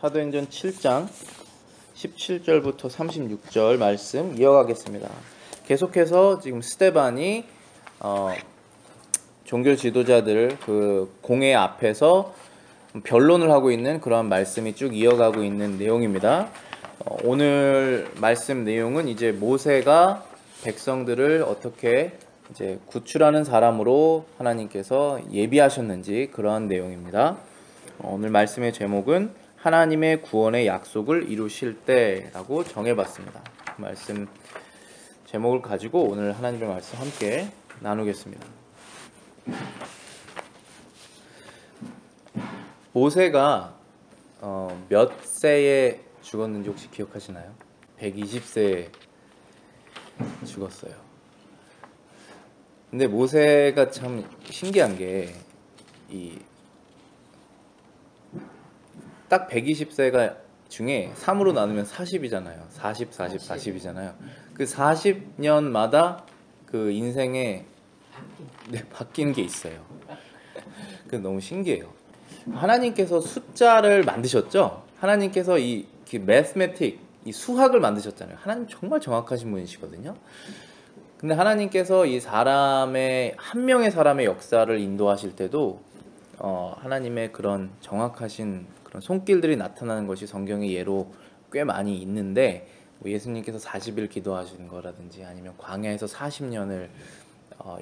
사도행전 7장 17절부터 36절 말씀 이어가겠습니다. 계속해서 지금 스데반이 종교 지도자들 그 공회 앞에서 변론을 하고 있는 그런 말씀이 쭉 이어가고 있는 내용입니다. 오늘 말씀 내용은 이제 모세가 백성들을 어떻게 이제 구출하는 사람으로 하나님께서 예비하셨는지 그러한 내용입니다. 오늘 말씀의 제목은 하나님의 구원의 약속을 이루실 때라고 정해봤습니다. 그 말씀 제목을 가지고 오늘 하나님의 말씀 함께 나누겠습니다. 모세가 몇 세에 죽었는지 혹시 기억하시나요? 120세에 죽었어요. 근데 모세가 참 신기한 게 딱 120세가 중에 3으로 나누면 40이잖아요. 40, 40, 40이잖아요. 그 40년마다 그 인생에 바뀐 게 있어요. 그 너무 신기해요. 하나님께서 숫자를 만드셨죠? 하나님께서 이 매스매틱, 이 수학을 만드셨잖아요. 하나님 정말 정확하신 분이시거든요. 근데 하나님께서 이 사람의 한 명의 사람의 역사를 인도하실 때도 하나님의 그런 정확하신 그런 손길들이 나타나는 것이 성경의 예로 꽤 많이 있는데 뭐 예수님께서 40일 기도하신 거라든지 아니면 광야에서 40년을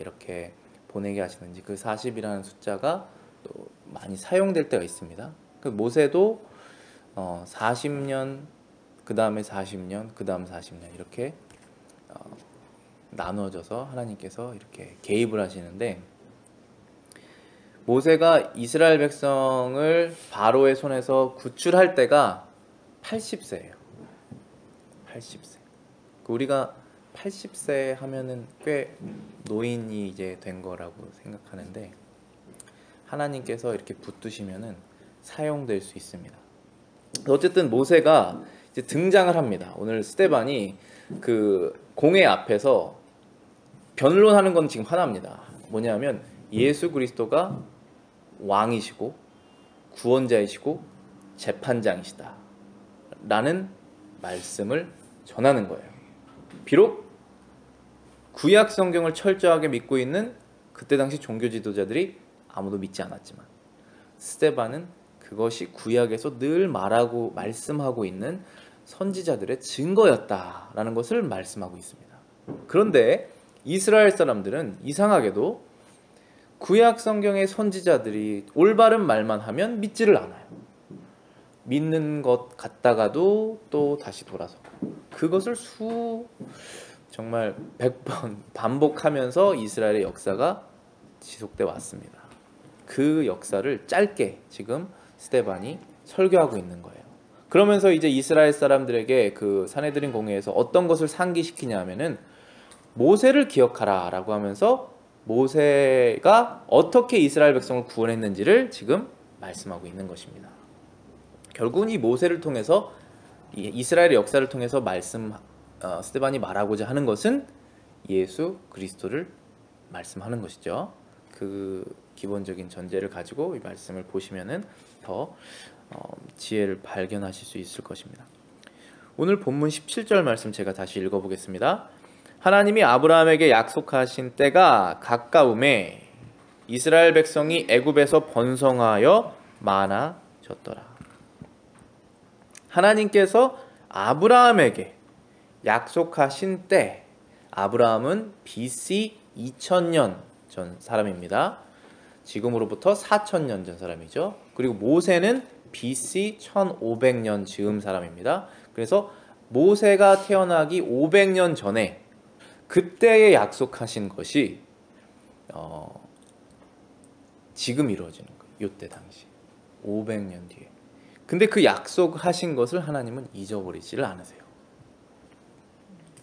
이렇게 보내게 하시는지 그 40이라는 숫자가 또 많이 사용될 때가 있습니다. 그 모세도 40년, 그 다음에 40년, 그 다음 40년 이렇게 나누어져서 하나님께서 이렇게 개입을 하시는데 모세가 이스라엘 백성을 바로의 손에서 구출할 때가 80세예요. 80세. 우리가 80세 하면은 꽤 노인이 이제 된 거라고 생각하는데 하나님께서 이렇게 붙드시면은 사용될 수 있습니다. 어쨌든 모세가 이제 등장을 합니다. 오늘 스데반이 그 공회 앞에서 변론하는 건 지금 하나입니다. 뭐냐면 예수 그리스도가 왕이시고 구원자이시고 재판장이시다 라는 말씀을 전하는 거예요. 비록 구약 성경을 철저하게 믿고 있는 그때 당시 종교 지도자들이 아무도 믿지 않았지만 스데반은 그것이 구약에서 늘 말씀하고 있는 선지자들의 증거였다라는 것을 말씀하고 있습니다. 그런데 이스라엘 사람들은 이상하게도 구약 성경의 선지자들이 올바른 말만 하면 믿지를 않아요. 믿는 것 같다가도 또 다시 돌아서고 그것을 정말 100번 반복하면서 이스라엘의 역사가 지속돼 왔습니다. 그 역사를 짧게 지금 스데반이 설교하고 있는 거예요. 그러면서 이제 이스라엘 사람들에게 그 산헤드린 공회에서 어떤 것을 상기시키냐 하면은 모세를 기억하라 라고 하면서 모세가 어떻게 이스라엘 백성을 구원했는지를 지금 말씀하고 있는 것입니다. 결국은 이 모세를 통해서 이스라엘의 역사를 통해서 스데반이 말하고자 하는 것은 예수 그리스도를 말씀하는 것이죠. 그 기본적인 전제를 가지고 이 말씀을 보시면은 더 지혜를 발견하실 수 있을 것입니다. 오늘 본문 17절 말씀 제가 다시 읽어보겠습니다. 하나님이 아브라함에게 약속하신 때가 가까움에 이스라엘 백성이 애굽에서 번성하여 많아졌더라. 하나님께서 아브라함에게 약속하신 때, 아브라함은 BC 2000년 전 사람입니다. 지금으로부터 4000년 전 사람이죠. 그리고 모세는 BC 1500년 즈음 사람입니다. 그래서 모세가 태어나기 500년 전에 그때에 약속하신 것이 지금 이루어지는 거예요. 이때 당시 500년 뒤에. 근데 그 약속하신 것을 하나님은 잊어버리지를 않으세요.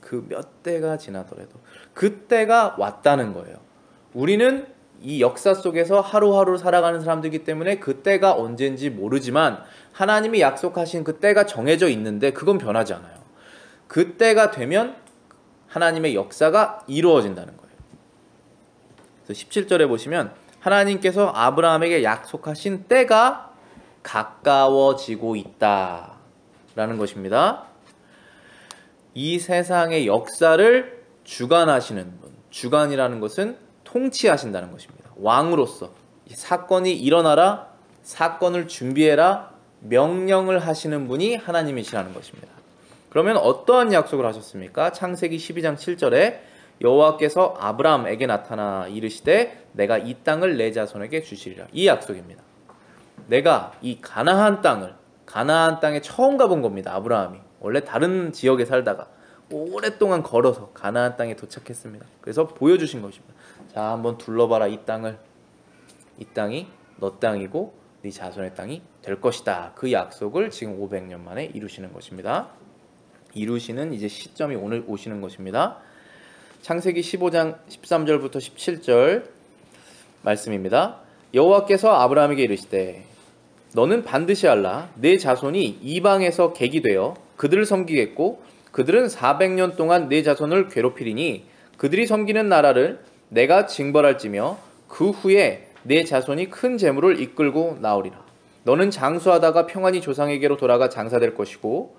그 몇 대가 지나더라도 그때가 왔다는 거예요. 우리는 이 역사 속에서 하루하루 살아가는 사람들이기 때문에 그때가 언제인지 모르지만 하나님이 약속하신 그때가 정해져 있는데 그건 변하지 않아요. 그때가 되면 하나님의 역사가 이루어진다는 거예요. 그래서 17절에 보시면 하나님께서 아브라함에게 약속하신 때가 가까워지고 있다라는 것입니다. 이 세상의 역사를 주관하시는 분, 주관이라는 것은 통치하신다는 것입니다. 왕으로서 이 사건이 일어나라, 사건을 준비해라, 명령을 하시는 분이 하나님이시라는 것입니다. 그러면 어떠한 약속을 하셨습니까? 창세기 12장 7절에 여호와께서 아브라함에게 나타나 이르시되 내가 이 땅을 내 자손에게 주시리라. 이 약속입니다. 내가 이 가나안 땅에 처음 가본 겁니다. 아브라함이 원래 다른 지역에 살다가 오랫동안 걸어서 가나안 땅에 도착했습니다. 그래서 보여주신 것입니다. 자, 한번 둘러봐라. 이 땅이 너 땅이고 네 자손의 땅이 될 것이다. 그 약속을 지금 500년 만에 이루시는 것입니다. 이루시는 이제 시점이 오늘 오시는 것입니다. 창세기 15장 13절부터 17절 말씀입니다. 여호와께서 아브라함에게 이르시되 너는 반드시 알라. 내 자손이 이방에서 객이 되어 그들을 섬기겠고 그들은 400년 동안 내 자손을 괴롭히리니 그들이 섬기는 나라를 내가 징벌할지며 그 후에 내 자손이 큰 재물을 이끌고 나오리라. 너는 장수하다가 평안히 조상에게로 돌아가 장사될 것이고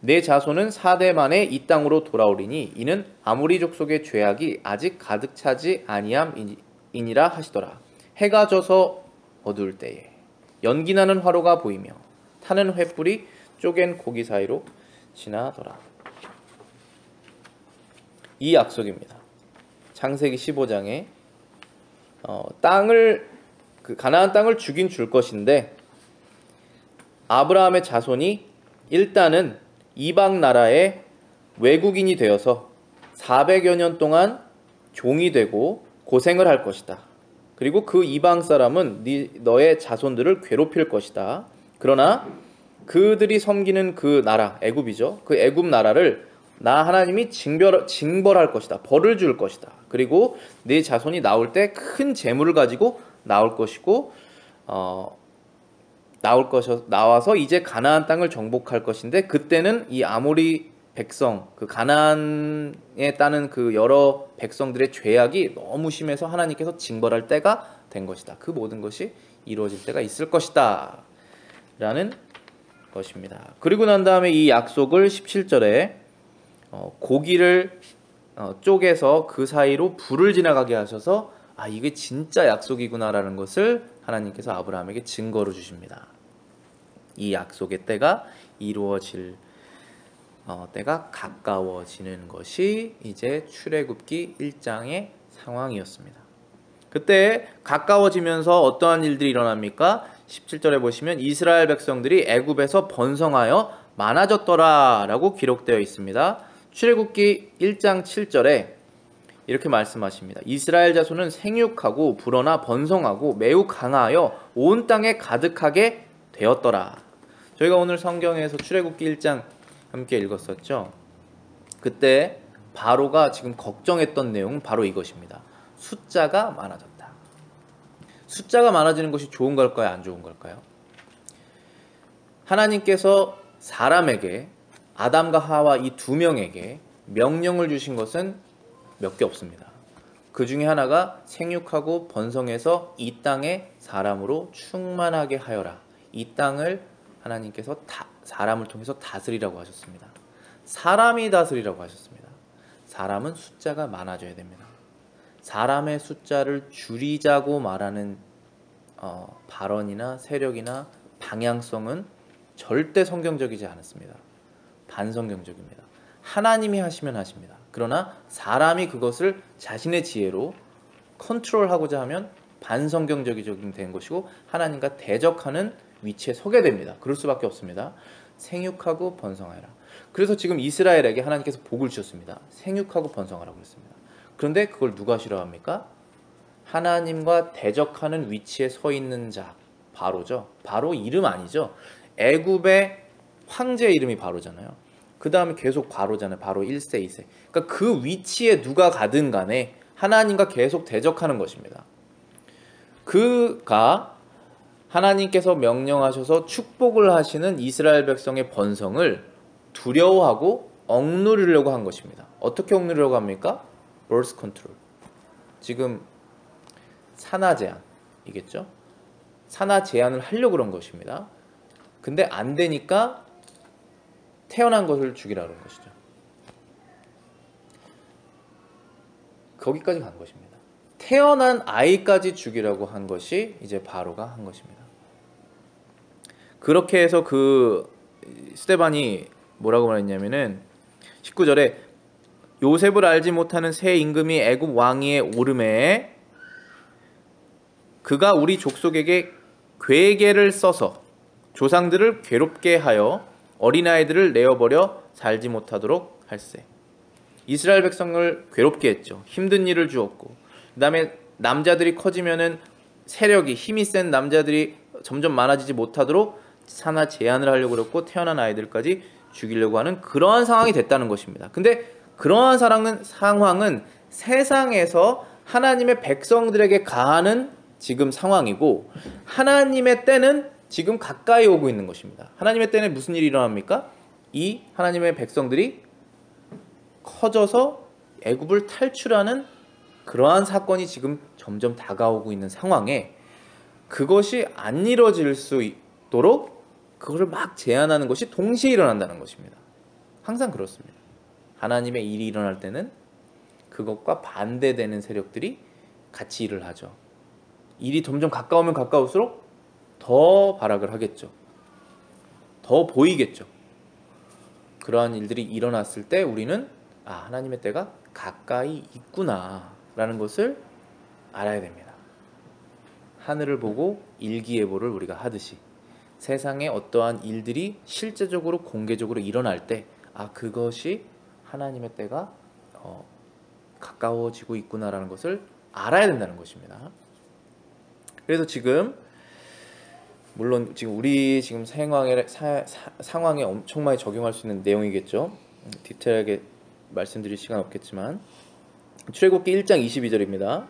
내 자손은 4대 만에 이 땅으로 돌아오리니 이는 아모리 족속의 죄악이 아직 가득 차지 아니함이니라 하시더라. 해가 져서 어두울 때에 연기나는 화로가 보이며 타는 횃불이 쪼갠 고기 사이로 지나더라. 이 약속입니다. 창세기 15장에 가나안 땅을 주긴 줄 것인데 아브라함의 자손이 일단은 이방 나라의 외국인이 되어서 400여 년 동안 종이 되고 고생을 할 것이다. 그리고 그 이방 사람은 너의 자손들을 괴롭힐 것이다. 그러나 그들이 섬기는 그 나라, 애굽이죠. 그 애굽 나라를 나 하나님이 징벌할 것이다. 벌을 줄 것이다. 그리고 네 자손이 나올 때 큰 재물을 가지고 나올 것이고 나와서 이제 가나안 땅을 정복할 것인데 그때는 이 아모리 백성, 그 가나안에 따는 그 여러 백성들의 죄악이 너무 심해서 하나님께서 징벌할 때가 된 것이다. 그 모든 것이 이루어질 때가 있을 것이다. 라는 것입니다. 그리고 난 다음에 이 약속을 17절에 고기를 쪼개서 그 사이로 불을 지나가게 하셔서 이게 진짜 약속이구나라는 것을 하나님께서 아브라함에게 증거로 주십니다. 이 약속의 때가 이루어질 때가 가까워지는 것이 이제 출애굽기 1장의 상황이었습니다. 그때 가까워지면서 어떠한 일들이 일어납니까? 17절에 보시면 이스라엘 백성들이 애굽에서 번성하여 많아졌더라 라고 기록되어 있습니다. 출애굽기 1장 7절에 이렇게 말씀하십니다. 이스라엘 자손은 생육하고 불어나 번성하고 매우 강하여 온 땅에 가득하게 되었더라. 저희가 오늘 성경에서 출애굽기 1장 함께 읽었었죠. 그때 바로가 지금 걱정했던 내용은 바로 이것입니다. 숫자가 많아졌다. 숫자가 많아지는 것이 좋은 걸까요? 안 좋은 걸까요? 하나님께서 사람에게 아담과 하와 이 두 명에게 명령을 주신 것은 몇 개 없습니다. 그 중에 하나가 생육하고 번성해서 이 땅에 사람으로 충만하게 하여라. 이 땅을 하나님께서 사람을 통해서 다스리라고 하셨습니다. 사람이 다스리라고 하셨습니다. 사람은 숫자가 많아져야 됩니다. 사람의 숫자를 줄이자고 말하는 발언이나 세력이나 방향성은 절대 성경적이지 않았습니다. 반성경적입니다. 하나님이 하시면 하십니다. 그러나 사람이 그것을 자신의 지혜로 컨트롤하고자 하면 반성경적인 된 것이고 하나님과 대적하는 위치에 서게 됩니다. 그럴 수밖에 없습니다. 생육하고 번성하여라. 그래서 지금 이스라엘에게 하나님께서 복을 주셨습니다. 생육하고 번성하라고 했습니다. 그런데 그걸 누가 싫어합니까? 하나님과 대적하는 위치에 서 있는 자, 바로죠. 바로 이름 아니죠. 애굽의 황제의 이름이 바로잖아요. 그 다음에 계속 바로잖아요. 바로 1세, 2세. 그러니까 그 위치에 누가 가든 간에 하나님과 계속 대적하는 것입니다. 그가 하나님께서 명령하셔서 축복을 하시는 이스라엘 백성의 번성을 두려워하고 억누르려고 한 것입니다. 어떻게 억누르려고 합니까? birth control. 지금 산하 제한이겠죠. 산하 제한을 하려고 그런 것입니다. 근데 안 되니까 태어난 것을 죽이라 그런 것이죠. 거기까지 간 것입니다. 태어난 아이까지 죽이라고 한 것이 이제 바로가 한 것입니다. 그렇게 해서 그 스데반이 뭐라고 말했냐면은 19절에 요셉을 알지 못하는 새 임금이 애굽 왕위에 오르매 그가 우리 족속에게 괴계를 써서 조상들을 괴롭게 하여 어린아이들을 내어버려 살지 못하도록 할세. 이스라엘 백성을 괴롭게 했죠. 힘든 일을 주었고, 그 다음에 남자들이 커지면은 세력이 힘이 센 남자들이 점점 많아지지 못하도록 산하 제한을 하려고 그랬고 태어난 아이들까지 죽이려고 하는 그러한 상황이 됐다는 것입니다. 근데 그러한 상황은 세상에서 하나님의 백성들에게 가하는 지금 상황이고 하나님의 때는 지금 가까이 오고 있는 것입니다. 하나님의 때는 무슨 일이 일어납니까? 이 하나님의 백성들이 커져서 애굽을 탈출하는 그러한 사건이 지금 점점 다가오고 있는 상황에 그것이 안 이루어질 수 있도록 그것을 막 제한하는 것이 동시에 일어난다는 것입니다. 항상 그렇습니다. 하나님의 일이 일어날 때는 그것과 반대되는 세력들이 같이 일을 하죠. 일이 점점 가까우면 가까울수록 더 발악을 하겠죠. 더 보이겠죠. 그러한 일들이 일어났을 때 우리는 하나님의 때가 가까이 있구나 라는 것을 알아야 됩니다. 하늘을 보고 일기예보를 우리가 하듯이 세상에 어떠한 일들이 실제적으로 공개적으로 일어날 때 그것이 하나님의 때가 가까워지고 있구나라는 것을 알아야 된다는 것입니다. 그래서 지금 물론 지금 우리 지금 상황에 엄청 많이 적용할 수 있는 내용이겠죠. 디테일하게 말씀드릴 시간 없겠지만 출애굽기 1장 22절입니다.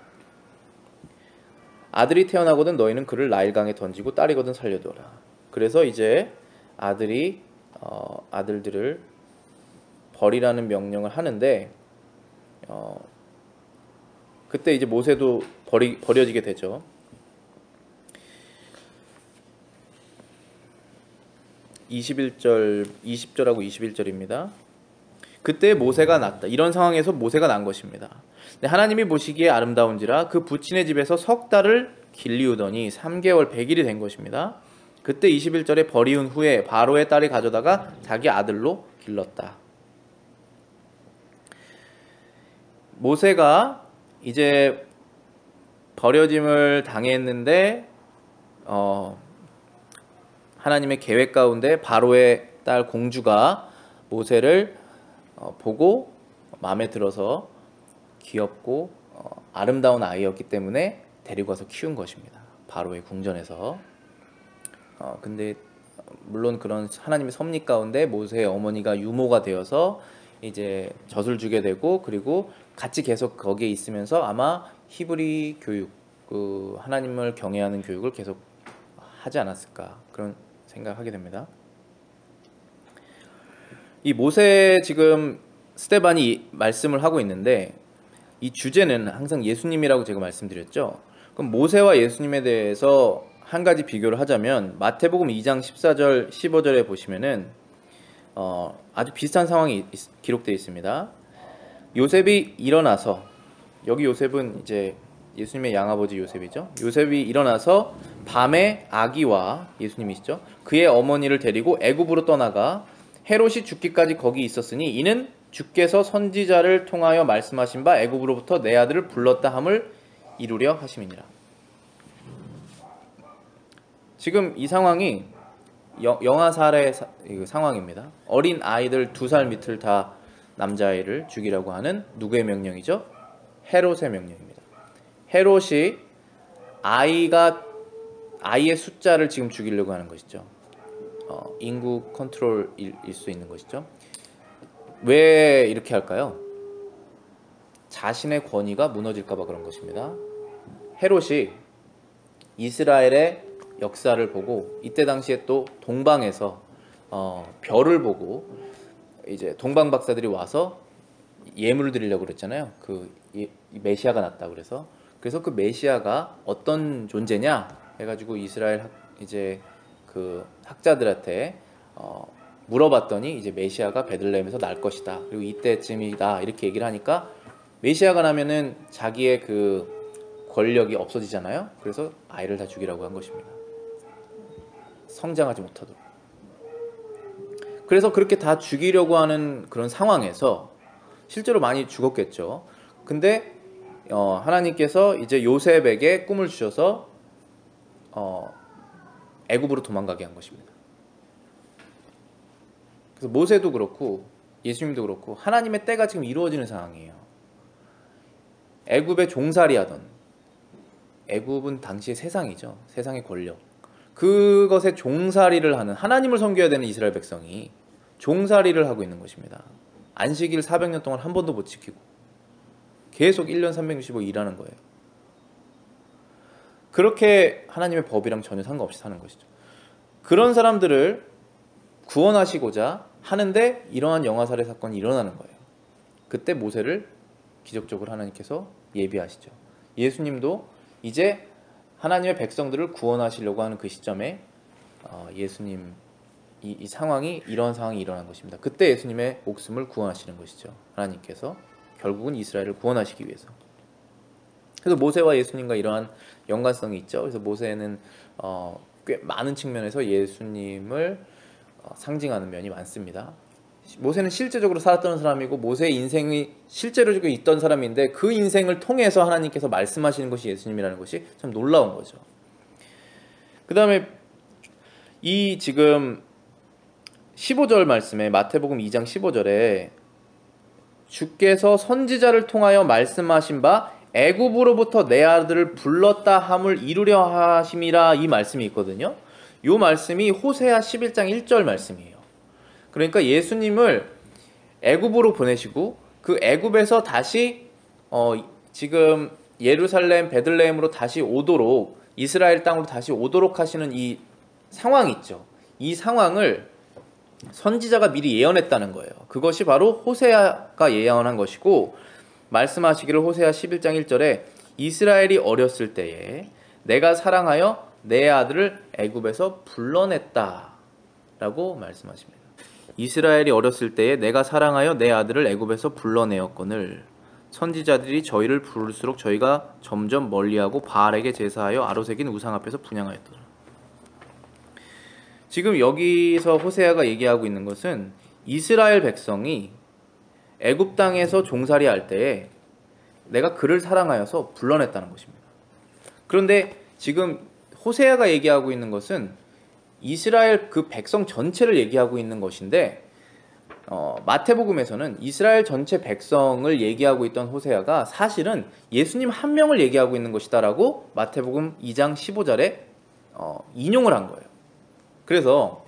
아들이 태어나거든 너희는 그를 나일강에 던지고 딸이거든 살려두어라. 그래서 이제 아들들을 버리라는 명령을 하는데 그때 이제 모세도 버려지게 되죠. 20절하고 21절입니다. 그때 모세가 났다. 이런 상황에서 모세가 난 것입니다. 하나님이 보시기에 아름다운지라 그 부친의 집에서 석 달을 길리우더니 3개월 100일이 된 것입니다. 그때 21절에 버리운 후에 바로의 딸이 가져다가 자기 아들로 길렀다. 모세가 이제 버려짐을 당했는데 하나님의 계획 가운데 바로의 딸 공주가 모세를 보고 마음에 들어서 귀엽고 아름다운 아이였기 때문에 데리고 와서 키운 것입니다. 바로의 궁전에서. 근데 물론 그런 하나님의 섭리 가운데 모세의 어머니가 유모가 되어서 이제 젖을 주게 되고 그리고 같이 계속 거기에 있으면서 아마 히브리 교육, 그 하나님을 경외하는 교육을 계속 하지 않았을까 그런 생각하게 됩니다. 이 모세 지금 스데반이 말씀을 하고 있는데 이 주제는 항상 예수님이라고 제가 말씀드렸죠. 그럼 모세와 예수님에 대해서 한 가지 비교를 하자면 마태복음 2장 14절 15절에 보시면은 아주 비슷한 상황이 기록되어 있습니다. 요셉이 일어나서, 여기 요셉은 이제 예수님의 양아버지 요셉이죠. 요셉이 일어나서 밤에 아기와 예수님이시죠. 그의 어머니를 데리고 애굽으로 떠나가 헤롯이 죽기까지 거기 있었으니 이는 주께서 선지자를 통하여 말씀하신 바 애굽으로부터 내 아들을 불렀다 함을 이루려 하심이니라. 지금 이 상황이 영아살해 상황입니다. 어린 아이들 2살 밑을 다 남자아이를 죽이라고 하는 누구의 명령이죠? 헤롯의 명령입니다. 헤롯이 아이의 숫자를 지금 죽이려고 하는 것이죠. 인구 컨트롤일 수 있는 것이죠. 왜 이렇게 할까요? 자신의 권위가 무너질까봐 그런 것입니다. 헤롯이 이스라엘의 역사를 보고 이때 당시에 또 동방에서 별을 보고 이제 동방 박사들이 와서 예물을 드리려고 그랬잖아요. 그 메시아가 났다 그래서 그 메시아가 어떤 존재냐 해가지고 이스라엘 이제 그 학자들한테 물어봤더니 이제 메시아가 베들레헴에서 날 것이다. 그리고 이때쯤이다 이렇게 얘기를 하니까 메시아가 나면은 자기의 그 권력이 없어지잖아요. 그래서 아이를 다 죽이라고 한 것입니다. 성장하지 못하도록. 그래서 그렇게 다 죽이려고 하는 그런 상황에서 실제로 많이 죽었겠죠. 근데 하나님께서 이제 요셉에게 꿈을 주셔서 애굽으로 도망가게 한 것입니다. 그래서 모세도 그렇고 예수님도 그렇고 하나님의 때가 지금 이루어지는 상황이에요. 애굽에 종살이 하던, 애굽은 당시의 세상이죠. 세상의 권력. 그것에 종살이를 하는, 하나님을 섬겨야 되는 이스라엘 백성이 종살이를 하고 있는 것입니다. 안식일 400년 동안 한 번도 못 지키고 계속 1년 365일 일하는 거예요. 그렇게 하나님의 법이랑 전혀 상관없이 사는 것이죠. 그런 사람들을 구원하시고자 하는데 이러한 영아살해 사건이 일어나는 거예요. 그때 모세를 기적적으로 하나님께서 예비하시죠. 예수님도 이제 하나님의 백성들을 구원하시려고 하는 그 시점에 예수님 이 상황이, 이런 상황이 일어난 것입니다. 그때 예수님의 목숨을 구원하시는 것이죠. 하나님께서 결국은 이스라엘을 구원하시기 위해서. 그래서 모세와 예수님과 이러한 연관성이 있죠. 그래서 모세는 꽤 많은 측면에서 예수님을 상징하는 면이 많습니다. 모세는 실제적으로 살았던 사람이고 모세의 인생이 실제로 있던 사람인데 그 인생을 통해서 하나님께서 말씀하시는 것이 예수님이라는 것이 참 놀라운 거죠. 그 다음에 이 지금 15절 말씀에, 마태복음 2장 15절에 주께서 선지자를 통하여 말씀하신 바 애굽으로부터 내 아들을 불렀다 함을 이루려 하심이라, 이 말씀이 있거든요. 이 말씀이 호세아 11장 1절 말씀이에요. 그러니까 예수님을 애굽으로 보내시고 그 애굽에서 다시 지금 예루살렘 베들레헴으로 다시 오도록, 이스라엘 땅으로 다시 오도록 하시는 이 상황이 있죠. 이 상황을 선지자가 미리 예언했다는 거예요. 그것이 바로 호세아가 예언한 것이고, 말씀하시기를 호세아 11장 1절에 이스라엘이 어렸을 때에 내가 사랑하여 내 아들을 애굽에서 불러냈다 라고 말씀하십니다. 이스라엘이 어렸을 때에 내가 사랑하여 내 아들을 애굽에서 불러내었거늘 선지자들이 저희를 부를수록 저희가 점점 멀리하고 바알에게 제사하여 아로새긴 우상 앞에서 분향하였더라. 지금 여기서 호세아가 얘기하고 있는 것은 이스라엘 백성이 애굽 땅에서 종살이 할 때에 내가 그를 사랑하여서 불러냈다는 것입니다. 그런데 지금 호세아가 얘기하고 있는 것은 이스라엘 그 백성 전체를 얘기하고 있는 것인데, 마태복음에서는 이스라엘 전체 백성을 얘기하고 있던 호세아가 사실은 예수님 한 명을 얘기하고 있는 것이다라고 마태복음 2장 15절에 인용을 한 거예요. 그래서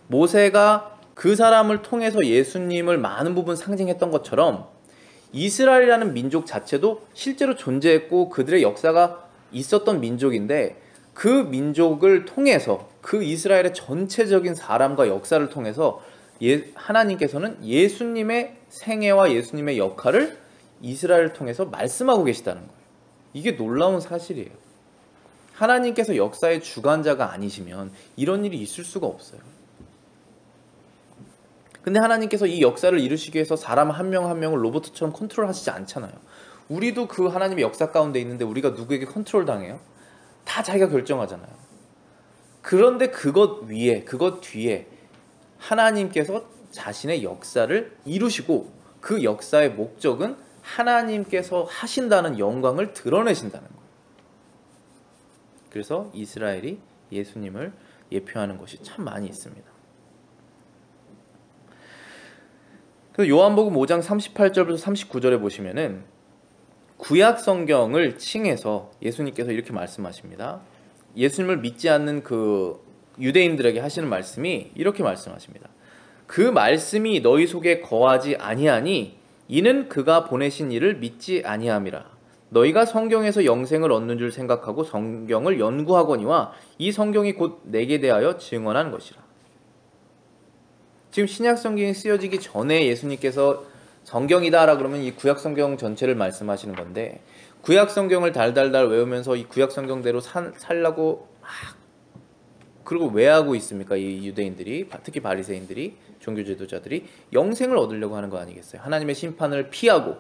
모세가 그 사람을 통해서 예수님을 많은 부분 상징했던 것처럼 이스라엘이라는 민족 자체도 실제로 존재했고 그들의 역사가 있었던 민족인데, 그 민족을 통해서, 그 이스라엘의 전체적인 사람과 역사를 통해서 하나님께서는 예수님의 생애와 예수님의 역할을 이스라엘을 통해서 말씀하고 계시다는 거예요. 이게 놀라운 사실이에요. 하나님께서 역사의 주관자가 아니시면 이런 일이 있을 수가 없어요. 근데 하나님께서 이 역사를 이루시기 위해서 사람 한 명 한 명을 로봇처럼 컨트롤하시지 않잖아요. 우리도 그 하나님의 역사 가운데 있는데 우리가 누구에게 컨트롤 당해요? 다 자기가 결정하잖아요. 그런데 그것 위에, 그것 뒤에 하나님께서 자신의 역사를 이루시고 그 역사의 목적은 하나님께서 하신다는 영광을 드러내신다는 거예요. 그래서 이스라엘이 예수님을 예표하는 것이 참 많이 있습니다. 그래서 요한복음 5장 38절부터 39절에 보시면은 구약 성경을 칭해서 예수님께서 이렇게 말씀하십니다. 예수님을 믿지 않는 그 유대인들에게 하시는 말씀이 이렇게 말씀하십니다. 그 말씀이 너희 속에 거하지 아니하니 이는 그가 보내신 이를 믿지 아니함이라. 너희가 성경에서 영생을 얻는 줄 생각하고 성경을 연구하거니와 이 성경이 곧 내게 대하여 증언한 것이라. 지금 신약 성경이 쓰여지기 전에 예수님께서 성경이다라 그러면 이 구약 성경 전체를 말씀하시는 건데, 구약 성경을 달달달 외우면서 이 구약 성경대로 살라고 막 그리고 왜 하고 있습니까? 이 유대인들이, 특히 바리새인들이, 종교 지도자들이 영생을 얻으려고 하는 거 아니겠어요? 하나님의 심판을 피하고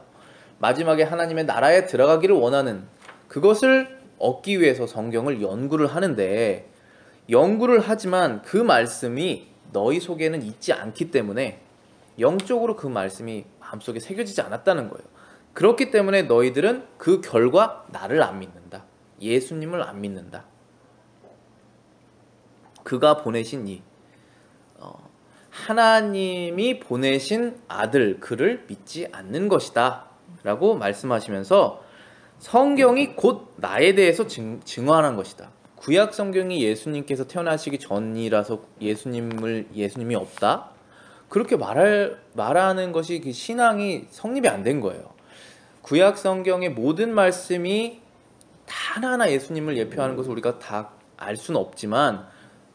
마지막에 하나님의 나라에 들어가기를 원하는 그것을 얻기 위해서 성경을 연구를 하는데, 연구를 하지만 그 말씀이 너희 속에는 있지 않기 때문에 영적으로 그 말씀이 마음속에 새겨지지 않았다는 거예요. 그렇기 때문에 너희들은 그 결과 나를 안 믿는다. 예수님을 안 믿는다. 그가 보내신 하나님이 보내신 아들 그를 믿지 않는 것이다 라고 말씀하시면서 성경이 곧 나에 대해서 증언한 것이다. 구약 성경이 예수님께서 태어나시기 전이라서 예수님이 없다? 그렇게 말하는 것이 그 신앙이 성립이 안 된 거예요. 구약 성경의 모든 말씀이 다 하나하나 예수님을 예표하는 것을 우리가 다 알 수는 없지만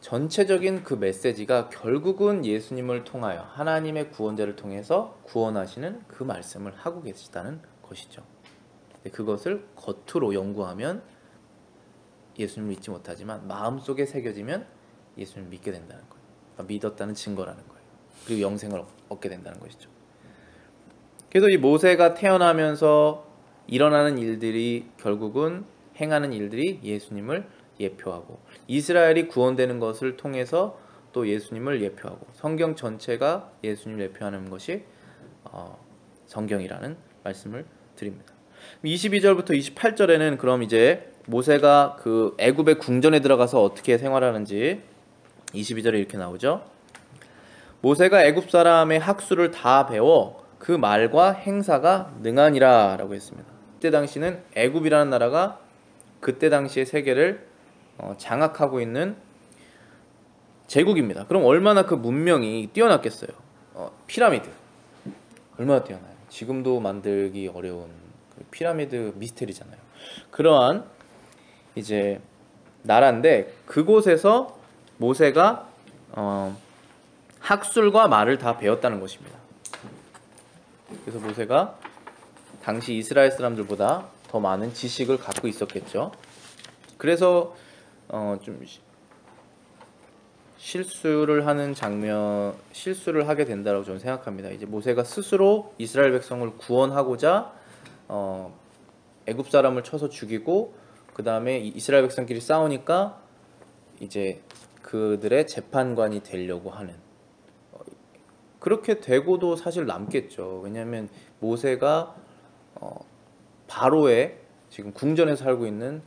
전체적인 그 메시지가 결국은 예수님을 통하여 하나님의 구원자를 통해서 구원하시는 그 말씀을 하고 계시다는 것이죠. 그것을 겉으로 연구하면 예수님을 믿지 못하지만 마음속에 새겨지면 예수님을 믿게 된다는 거예요. 그러니까 믿었다는 증거라는 거예요. 그리고 영생을 얻게 된다는 것이죠. 그래서 이 모세가 태어나면서 일어나는 일들이 결국은 행하는 일들이 예수님을 예표하고 이스라엘이 구원되는 것을 통해서 또 예수님을 예표하고 성경 전체가 예수님을 예표하는 것이 성경이라는 말씀을 드립니다. 22절부터 28절에는 그럼 이제 모세가 그 애굽의 궁전에 들어가서 어떻게 생활하는지 22절에 이렇게 나오죠. 모세가 애굽 사람의 학수를 다 배워 그 말과 행사가 능하니라 라고 했습니다. 그때 당시는 애굽이라는 나라가 그때 당시의 세계를 장악하고 있는 제국입니다. 그럼 얼마나 그 문명이 뛰어났겠어요. 피라미드 얼마나 뛰어나요. 지금도 만들기 어려운 그 피라미드 미스테리잖아요. 그러한 이제 나라인데 그곳에서 모세가 학술과 말을 다 배웠다는 것입니다. 그래서 모세가 당시 이스라엘 사람들보다 더 많은 지식을 갖고 있었겠죠. 그래서 좀 실수를 하게 된다고 저는 생각합니다. 이제 모세가 스스로 이스라엘 백성을 구원하고자 애굽 사람을 쳐서 죽이고 그 다음에 이스라엘 백성끼리 싸우니까 이제 그들의 재판관이 되려고 하는, 그렇게 되고도 사실 남겠죠. 왜냐하면 모세가 바로의 지금 궁전에 살고 있는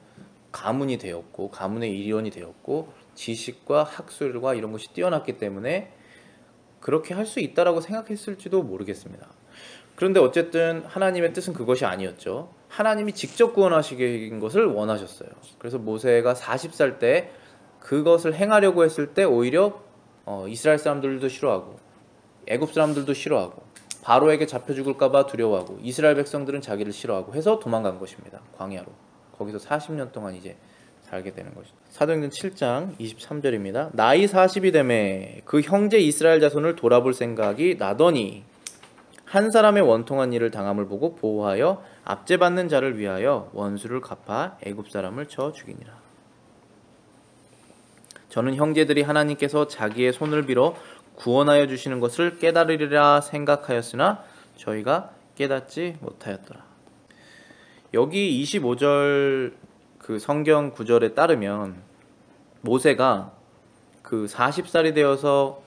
가문이 되었고 가문의 일원이 되었고 지식과 학술과 이런 것이 뛰어났기 때문에 그렇게 할 수 있다라고 생각했을지도 모르겠습니다. 그런데 어쨌든 하나님의 뜻은 그것이 아니었죠. 하나님이 직접 구원하시는 것을 원하셨어요. 그래서 모세가 40살 때 그것을 행하려고 했을 때 오히려 이스라엘 사람들도 싫어하고 애굽 사람들도 싫어하고 바로에게 잡혀 죽을까봐 두려워하고 이스라엘 백성들은 자기를 싫어하고 해서 도망간 것입니다. 광야로. 거기서 40년 동안 이제 살게 되는 것이죠. 사도행전 7장 23절입니다. 나이 40이 되매 그 형제 이스라엘 자손을 돌아볼 생각이 나더니 한 사람의 원통한 일을 당함을 보고 보호하여 압제받는 자를 위하여 원수를 갚아 애굽 사람을 쳐 죽이니라. 저는 형제들이 하나님께서 자기의 손을 빌어 구원하여 주시는 것을 깨달으리라 생각하였으나 저희가 깨닫지 못하였더라. 여기 25절 그 성경 구절에 따르면 모세가 그 40살이 되어서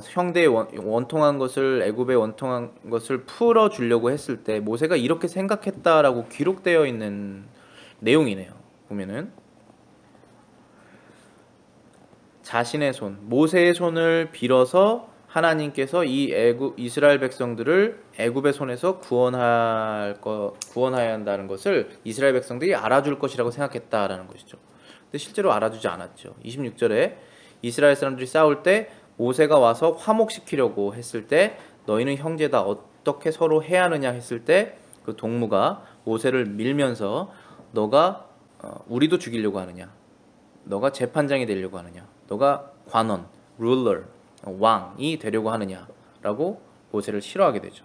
형대의 원통한 것을 애굽의 원통한 것을 풀어 주려고 했을 때 모세가 이렇게 생각했다라고 기록되어 있는 내용이네요. 보면은 자신의 손, 모세의 손을 빌어서 하나님께서 이 이스라엘 백성들을 애굽의 손에서 구원해야 한다는 것을 이스라엘 백성들이 알아줄 것이라고 생각했다라는 것이죠. 근데 실제로 알아주지 않았죠. 26절에 이스라엘 사람들이 싸울 때 모세가 와서 화목시키려고 했을 때 너희는 형제다 어떻게 서로 해야 하느냐 했을 때 그 동무가 모세를 밀면서 너가 우리도 죽이려고 하느냐, 너가 재판장이 되려고 하느냐, 너가 관원, ruler, 왕이 되려고 하느냐라고 모세를 싫어하게 되죠.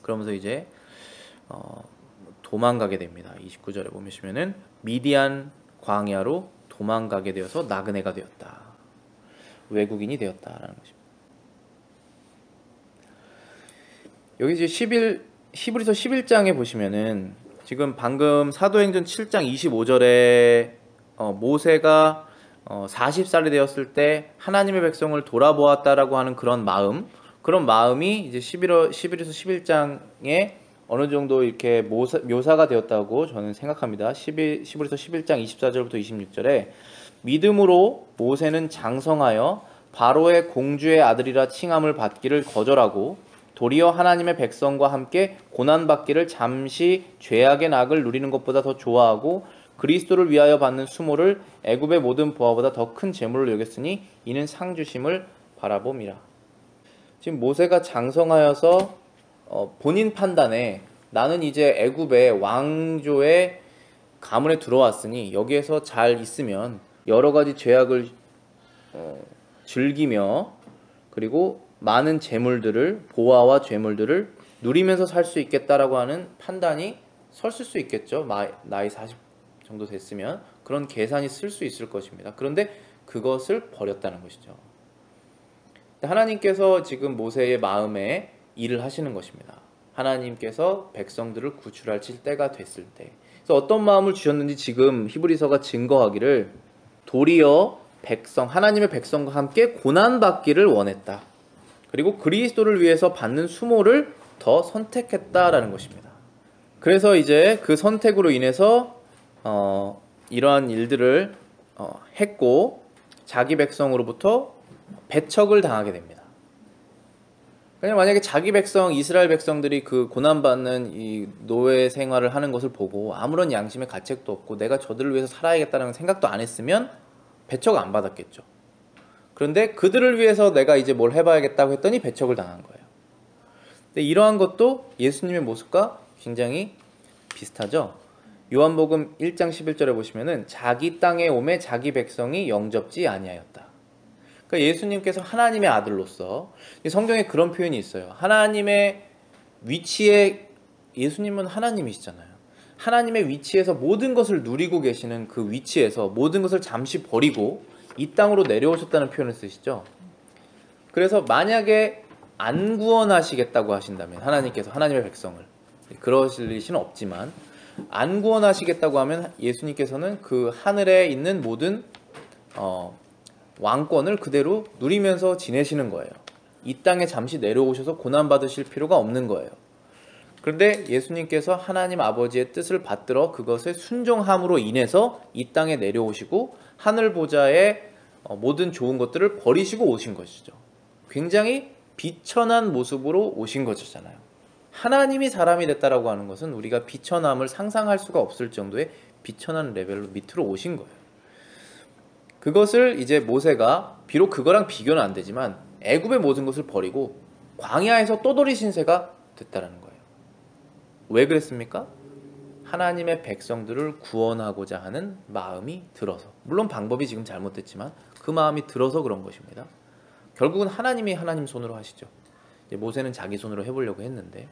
그러면서 이제 도망가게 됩니다. 29절에 보시면은 미디안 광야로 도망가게 되어서 나그네가 되었다. 외국인이 되었다라는 것입니다. 여기 이제 히브리서 11장에 보시면은 지금 방금 사도행전 7장 25절에 모세가 40살이 되었을 때 하나님의 백성을 돌아보았다라고 하는 그런 마음이 이제 11에서 11장에 어느 정도 이렇게 묘사가 되었다고 저는 생각합니다. 히브리서 11장 24절부터 26절에 믿음으로 모세는 장성하여 바로의 공주의 아들이라 칭함을 받기를 거절하고 도리어 하나님의 백성과 함께 고난받기를 잠시 죄악의 낙을 누리는 것보다 더 좋아하고 그리스도를 위하여 받는 수모를 애굽의 모든 보화보다 더 큰 재물로 여겼으니 이는 상 주심을 바라봄이라. 지금 모세가 장성하여서 본인 판단에 나는 이제 애굽의 왕조의 가문에 들어왔으니 여기에서 잘 있으면 여러 가지 죄악을 즐기며 그리고 많은 재물들을 보화와 재물들을 누리면서 살 수 있겠다라고 하는 판단이 섰을 수 있겠죠. 나이 40 정도 됐으면 그런 계산이 쓸 수 있을 것입니다. 그런데 그것을 버렸다는 것이죠. 하나님께서 지금 모세의 마음에 일을 하시는 것입니다. 하나님께서 백성들을 구출하실 때가 됐을 때. 그래서 어떤 마음을 주셨는지 지금 히브리서가 증거하기를 도리어 하나님의 백성과 함께 고난받기를 원했다. 그리고 그리스도를 위해서 받는 수모를 더 선택했다라는 것입니다. 그래서 이제 그 선택으로 인해서 이러한 일들을 했고 자기 백성으로부터 배척을 당하게 됩니다. 그냥 만약에 자기 백성 이스라엘 백성들이 그 고난받는 이 노예 생활을 하는 것을 보고 아무런 양심의 가책도 없고 내가 저들을 위해서 살아야겠다는 생각도 안 했으면 배척 안 받았겠죠. 그런데 그들을 위해서 내가 이제 뭘 해봐야겠다고 했더니 배척을 당한 거예요. 근데 이러한 것도 예수님의 모습과 굉장히 비슷하죠. 요한복음 1장 11절에 보시면은 자기 땅에 오매 자기 백성이 영접지 아니하였다. 그러니까 예수님께서 하나님의 아들로서 성경에 그런 표현이 있어요. 하나님의 위치에 예수님은 하나님이시잖아요. 하나님의 위치에서 모든 것을 누리고 계시는 그 위치에서 모든 것을 잠시 버리고 이 땅으로 내려오셨다는 표현을 쓰시죠. 그래서 만약에 안 구원하시겠다고 하신다면 하나님께서 하나님의 백성을 그러실 리는 없지만 안 구원하시겠다고 하면 예수님께서는 그 하늘에 있는 모든 왕권을 그대로 누리면서 지내시는 거예요. 이 땅에 잠시 내려오셔서 고난받으실 필요가 없는 거예요. 그런데 예수님께서 하나님 아버지의 뜻을 받들어 그것에 순종함으로 인해서 이 땅에 내려오시고 하늘 보좌의 모든 좋은 것들을 버리시고 오신 것이죠. 굉장히 비천한 모습으로 오신 것이잖아요. 하나님이 사람이 됐다라고 하는 것은 우리가 비천함을 상상할 수가 없을 정도의 비천한 레벨로 밑으로 오신 거예요. 그것을 이제 모세가 비록 그거랑 비교는 안 되지만 애굽의 모든 것을 버리고 광야에서 떠돌이 신세가 됐다라는 거예요. 왜 그랬습니까? 하나님의 백성들을 구원하고자 하는 마음이 들어서, 물론 방법이 지금 잘못됐지만 그 마음이 들어서 그런 것입니다. 결국은 하나님이 하나님 손으로 하시죠. 이제 모세는 자기 손으로 해보려고 했는데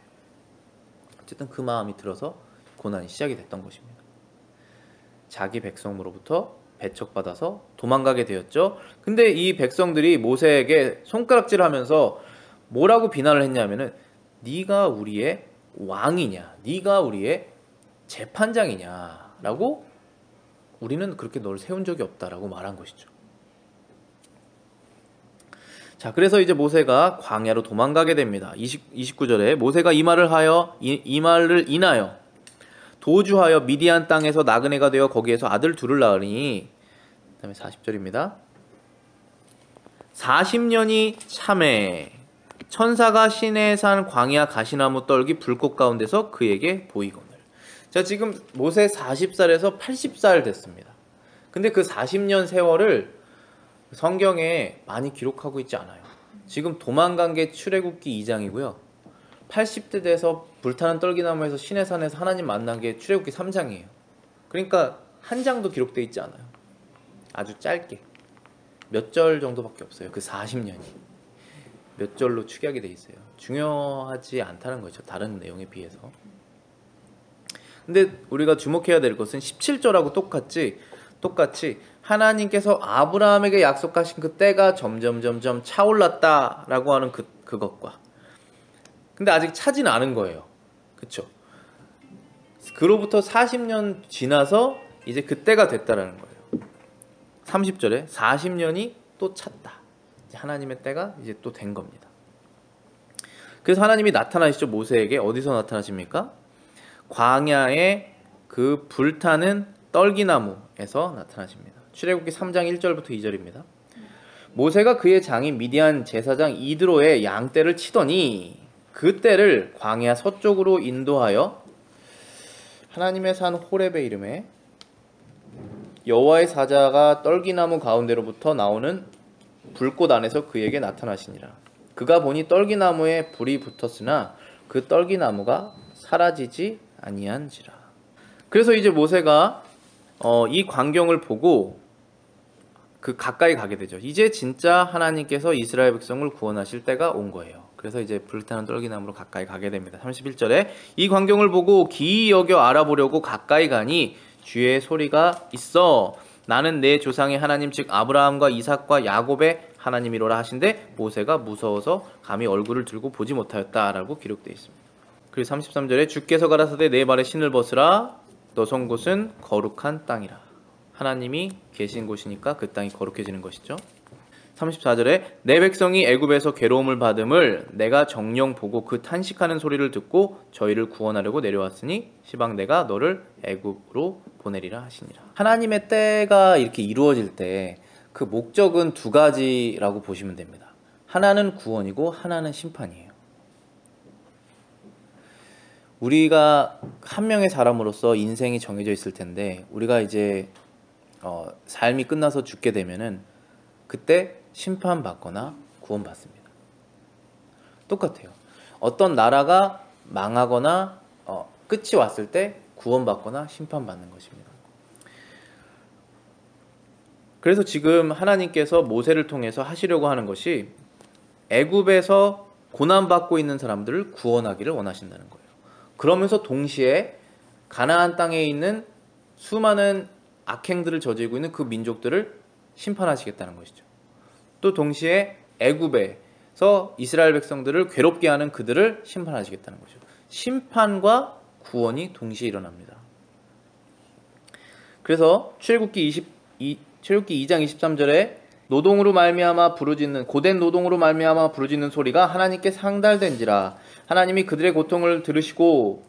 어쨌든 그 마음이 들어서 고난이 시작이 됐던 것입니다. 자기 백성으로부터 배척받아서 도망가게 되었죠. 근데 이 백성들이 모세에게 손가락질을 하면서 뭐라고 비난을 했냐면은 네가 우리의 왕이냐, 네가 우리의 재판장이냐 라고 우리는 그렇게 너를 세운 적이 없다라고 말한 것이죠. 자, 그래서 이제 모세가 광야로 도망가게 됩니다. 29절에 모세가 이 말을 인하여 도주하여 미디안 땅에서 나그네가 되어 거기에서 아들 둘을 낳으니, 그 다음에 40절입니다. 40년이 참에 천사가 시내산 광야 가시나무 떨기 불꽃 가운데서 그에게 보이거늘. 자, 지금 모세 40살에서 80살 됐습니다. 근데 그 40년 세월을 성경에 많이 기록하고 있지 않아요. 지금 도망간 게 출애굽기 2장이고요. 80대 돼서 불타는 떨기나무에서 시내산에서 하나님 만난 게 출애굽기 3장이에요. 그러니까 한 장도 기록되어 있지 않아요. 아주 짧게 몇 절 정도밖에 없어요. 그 40년이 몇 절로 축약이 돼 있어요. 중요하지 않다는 거죠. 다른 내용에 비해서. 근데 우리가 주목해야 될 것은 17절하고 똑같이 하나님께서 아브라함에게 약속하신 그 때가 점점 차올랐다라고 하는 그것과, 근데 아직 차진 않은 거예요. 그쵸? 그로부터 40년 지나서 이제 그때가 됐다라는 거예요. 30절에 40년이 또 찼다. 하나님의 때가 이제 또 된 겁니다. 그래서 하나님이 나타나시죠. 모세에게 어디서 나타나십니까? 광야의 그 불타는 떨기나무에서 나타나십니다. 출애굽기 3장 1절부터 2절입니다. 모세가 그의 장인 미디안 제사장 이드로의 양떼를 치더니 그 떼를 광야 서쪽으로 인도하여 하나님의 산 호렙의 이름에 여호와의 사자가 떨기나무 가운데로부터 나오는 불꽃 안에서 그에게 나타나시니라. 그가 보니 떨기나무에 불이 붙었으나 그 떨기나무가 사라지지 아니한지라. 그래서 이제 모세가 이 광경을 보고 그 가까이 가게 되죠. 이제 진짜 하나님께서 이스라엘 백성을 구원하실 때가 온 거예요. 그래서 이제 불타는 떨기나무로 가까이 가게 됩니다. 31절에 이 광경을 보고 기이 여겨 알아보려고 가까이 가니 주의 소리가 있어 나는 내 조상의 하나님 즉 아브라함과 이삭과 야곱의 하나님이로라 하신데 모세가 무서워서 감히 얼굴을 들고 보지 못하였다라고 기록되어 있습니다. 그리고 33절에 주께서 가라사대 내 발에 신을 벗으라 너 선 곳은 거룩한 땅이라. 하나님이 계신 곳이니까 그 땅이 거룩해지는 것이죠. 34절에 내 백성이 애굽에서 괴로움을 받음을 내가 정녕 보고 그 탄식하는 소리를 듣고 저희를 구원하려고 내려왔으니 시방 내가 너를 애굽으로 보내리라 하시니라. 하나님의 때가 이렇게 이루어질 때 그 목적은 두 가지라고 보시면 됩니다. 하나는 구원이고 하나는 심판이에요. 우리가 한 명의 사람으로서 인생이 정해져 있을 텐데 우리가 이제 삶이 끝나서 죽게 되면은 그때 심판받거나 구원받습니다. 똑같아요. 어떤 나라가 망하거나 끝이 왔을 때 구원받거나 심판받는 것입니다. 그래서 지금 하나님께서 모세를 통해서 하시려고 하는 것이 애굽에서 고난받고 있는 사람들을 구원하기를 원하신다는 거예요. 그러면서 동시에 가나안 땅에 있는 수많은 악행들을 저지르고 있는 그 민족들을 심판하시겠다는 것이죠. 또 동시에 애굽에서 이스라엘 백성들을 괴롭게 하는 그들을 심판하시겠다는 것이죠. 심판과 구원이 동시에 일어납니다. 그래서 출애굽기 2장 23절에 노동으로 말미암아 부르짖는 고된 노동으로 말미암아 부르짖는 소리가 하나님께 상달된지라. 하나님이 그들의 고통을 들으시고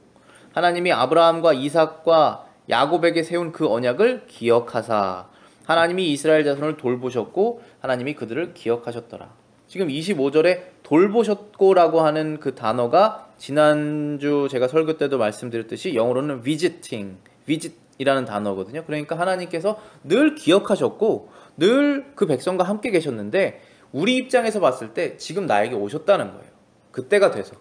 하나님이 아브라함과 이삭과 야곱에게 세운 그 언약을 기억하사 하나님이 이스라엘 자손을 돌보셨고 하나님이 그들을 기억하셨더라. 지금 25절에 돌보셨고라고 하는 그 단어가 지난주 제가 설교 때도 말씀드렸듯이 영어로는 visit이라는 단어거든요. 그러니까 하나님께서 늘 기억하셨고 늘 그 백성과 함께 계셨는데 우리 입장에서 봤을 때 지금 나에게 오셨다는 거예요. 그때가 돼서.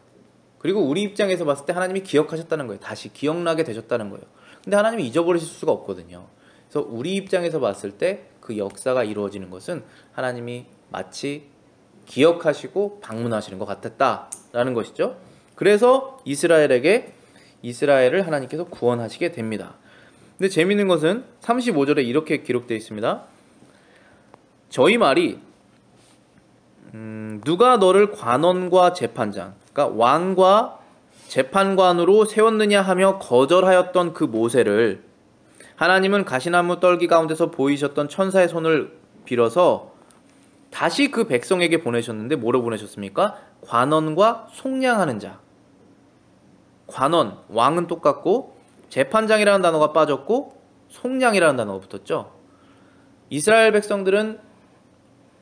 그리고 우리 입장에서 봤을 때 하나님이 기억하셨다는 거예요. 다시 기억나게 되셨다는 거예요. 근데 하나님이 잊어버리실 수가 없거든요. 그래서 우리 입장에서 봤을 때 그 역사가 이루어지는 것은 하나님이 마치 기억하시고 방문하시는 것 같았다라는 것이죠. 그래서 이스라엘을 하나님께서 구원하시게 됩니다. 근데 재미있는 것은 35절에 이렇게 기록되어 있습니다. 저희 말이 누가 너를 관원과 재판장, 그러니까 왕과 재판관으로 세웠느냐 하며 거절하였던 그 모세를 하나님은 가시나무 떨기 가운데서 보이셨던 천사의 손을 빌어서 다시 그 백성에게 보내셨는데 뭐로 보내셨습니까? 관원과 속량하는 자. 관원, 왕은 똑같고 재판장이라는 단어가 빠졌고 속량이라는 단어가 붙었죠. 이스라엘 백성들은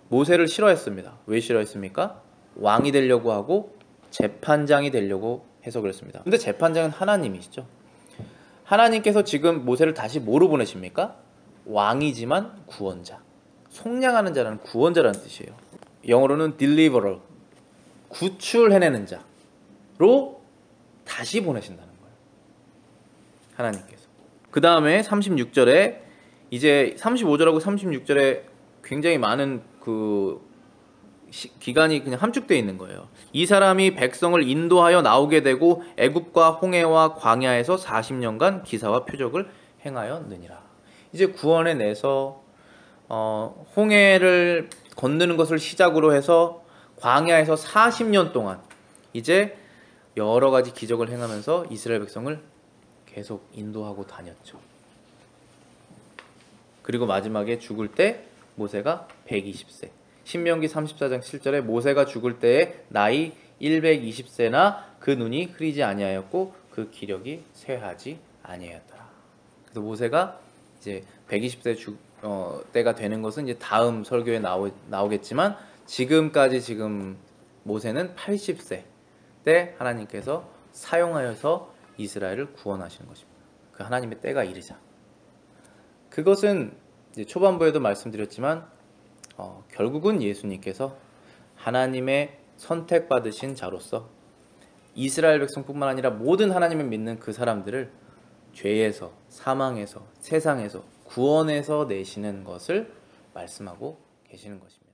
모세를 싫어했습니다. 왜 싫어했습니까? 왕이 되려고 하고 재판장이 되려고 해서 그랬습니다. 근데 재판장은 하나님이시죠. 하나님께서 지금 모세를 다시 뭐로 보내십니까? 왕이지만 구원자. 속량하는 자라는 구원자라는 뜻이에요. 영어로는 deliverer, 구출해내는 자로 다시 보내신다는 거예요. 하나님께서. 그 다음에 36절에 이제 35절하고 36절에 굉장히 많은 그 기간이 그냥 함축되어 있는 거예요. 이 사람이 백성을 인도하여 나오게 되고 애굽과 홍해와 광야에서 40년간 기사와 표적을 행하였느니라. 이제 구원에 내서 홍해를 건너는 것을 시작으로 해서 광야에서 40년 동안 이제 여러 가지 기적을 행하면서 이스라엘 백성을 계속 인도하고 다녔죠. 그리고 마지막에 죽을 때 모세가 120세. 신명기 34장 7절에 모세가 죽을 때에 나이 120세나 그 눈이 흐리지 아니하였고 그 기력이 쇠하지 아니하였더라. 그래서 모세가 이제 120세 때가 되는 것은 이제 다음 설교에 나오겠지만 지금까지 지금 모세는 80세 때 하나님께서 사용하여서 이스라엘을 구원하시는 것입니다. 그 하나님의 때가 이르자. 그것은 이제 초반부에도 말씀드렸지만 결국은 예수님께서 하나님의 선택받으신 자로서 이스라엘 백성뿐만 아니라 모든 하나님을 믿는 그 사람들을 죄에서, 사망에서, 세상에서, 구원해서 내시는 것을 말씀하고 계시는 것입니다.